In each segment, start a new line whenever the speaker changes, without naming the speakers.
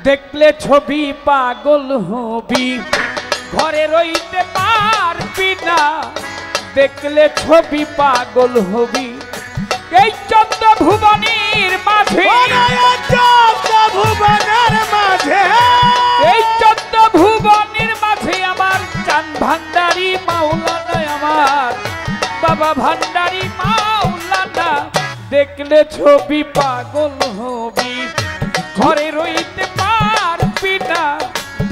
দেখলে ছবি পাগল হবি ঘরে রইতে পারবি না দেখলে ছবি পাগল হবি এই 14 ভুবনের মাঝে এই 14 ভুবনের মাঝে আমার চান ভান্ডারি মাওলানা আমার বাবা ভান্ডারি মাওলানা দেখলে ছবি পাগল হবি ঘরে রইতে পারবি না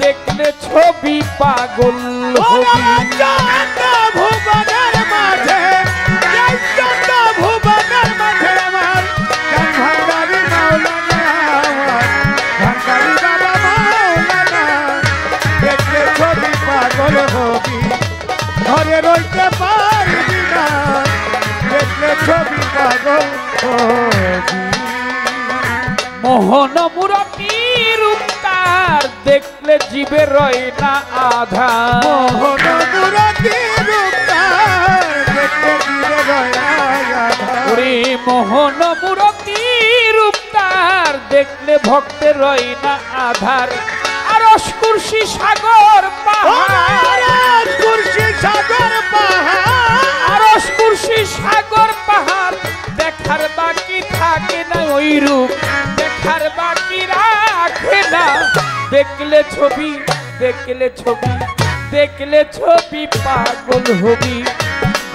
দেখলে ছবি পাগল হবি
ভুবনের মাঝে ভুবনের মাঝে আমার ভান্ডারি মাওলানা ভান্ডারি বাবা মাওলানা দেখলে ছবি পাগল হবি ঘরে রইতে পারবি না দেখলে ছবি পাগল হবি
মোহন মুরতির রূপতার দেখলে জীবে রয় না আধার
মোহন মুরতির রূপতার দেখলে জীবে রয় না আধার
ওরে মোহন মুরতির রূপতার দেখলে ভক্তের রয় না আধার আরশ কুরসি সাগর পাহাড়
কুরসি সাগর পাহাড়
আরশ কুরসি সাগর পাহাড় দেখার বাকি থাকে না ওই রূপ দেখার বাকি রাখে না দেখলে ছবি দেখলে ছবি দেখলে ছবি পাগল হবি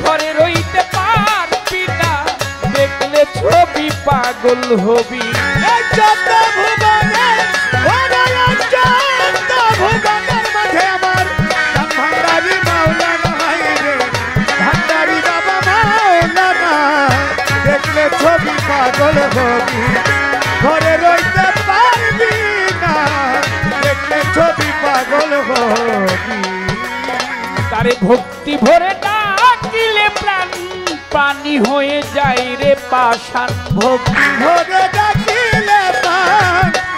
ঘরে রইতে পারবি না দেখলে ছবি পাগল হবি
ভুবনের মাঝে আমার ভান্ডারি মাওলানা রে ভান্ডারি বাবা মাওলানা দেখলে ছবি পাগল হবি ঘরে রইতে পারবি না দেখলে ছবি পাগল হবি
তারে ভক্তি ভরে ডাকিলে প্রাণ পানি হয়ে যায় রে পাষাণ
ভক্তি ভরে ডাকিলে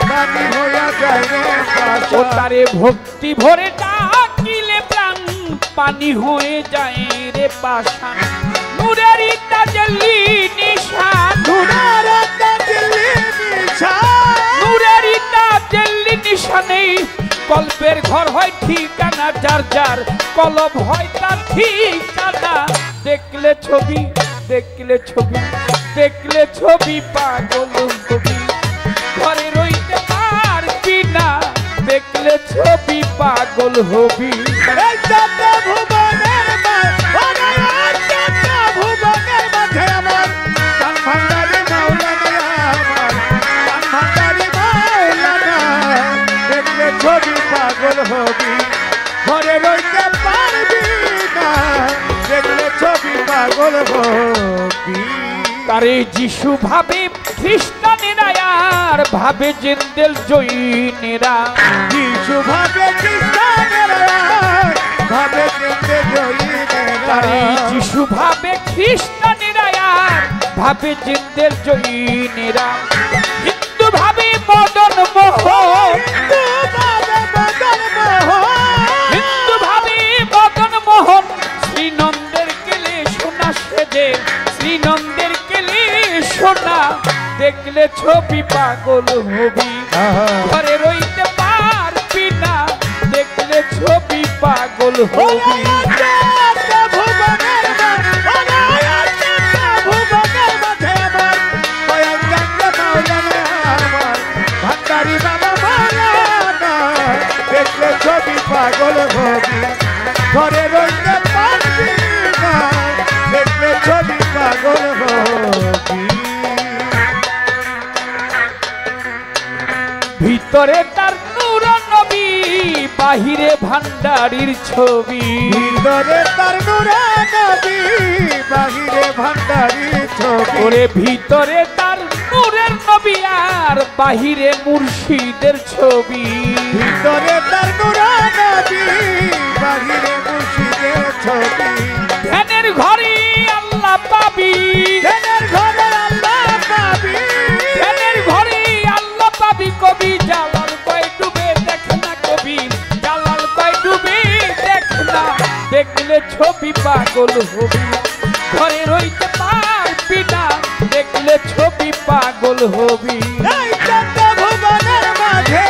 পানি হয়ে যায় রে
ও তারে ভক্তি ভরে ডাকিলে প্রাণ পানি হয়ে যায় রে পাষাণ নূরের তাজল্লি নিশান
নূরের তাজল্লি নিশান
নূরের তাজল্লি নিশানে কল্পের ঘর হয় ঠিকানা যার যার কলব হয় তার ঠিকানা দেখলে ছবি দেখলে ছবি দেখলে ছবি পাগল হবি ঘরে রইতে পারবি না দেখলে ছবি পাগল হবি
এই ভুবনের ভুবনের মাঝে আমার চান ভান্ডারি মাওলানা আমার চান ভান্ডারি মাওলানা দেখলে ছবি পাগল হবি ঘরে রইতে পারবি না দেখলে ছবি পাগল হবি
তারে যিশু ভাবে খ্রিস্টানেরা আর ভাবে জেন্দেল জৈনেরা
যিশু ভাবে খ্রিস্টানেরা ভাবে জেন্দেল জৈনেরা
তারে যিশু ভাবে খ্রিস্টানেরা আর ভাবে জেন্দেল জৈনেরা হিন্দু ভাবে মদন মোহন হিন্দু ভাবে মদন মোহন শ্রীনন্দের কেলে সোনা সেজে শ্রীনন্দের কেলে সোনা দেখলে ছবি পাগল হবি ঘরে রইতে পারবি না দেখলে ছবি পাগল হবি
ভান্ডারি বাবা মাওলানা দেখলে ছবি পাগল হবি ঘরে রইতে পারবি না দেখলে ছবি পাগল হবি
ভিতরে তার নূর নবী বাহিরে ভান্ডারির ছবি
ভিতরে তার নূরে নবী বাহিরে ভান্ডারি ছবি
ওরে ভিতরে তার নূরের নবী আর বাহিরে মুর্শিদের ছবি
ভিতরে তার নূরে নবী বাহিরে মুর্শিদের ছবি
ধ্যানের ঘরে আল্লাহ পাবি
ধ্যানের ঘরে আল্লাহ পাবি
ধ্যানের ঘরে আল্লাহ পাবি কবি জালাল কয় ডুবে দেখ না কবি জালাল কয় ডুবে দেখ না দেখলে ছবি পাগল হবি ঘরে রইতে পারবি না দেখলে ছবি পাগল হবি
এই ভুবনের মাঝে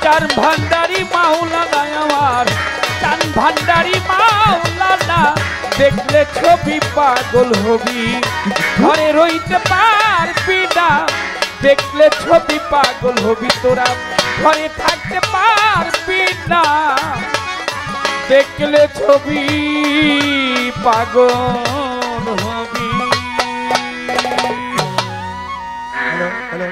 চান ভান্ডারি মাওলানা আমার চান ভান্ডারি মাওলানা দেখলে ছবি পাগল হবি ঘরে রইতে পারবি না দেখলে ছবি পাগল হবি তোরা ঘরে থাকতে পারবি না দেখলে ছবি পাগল হবি।
Hello hello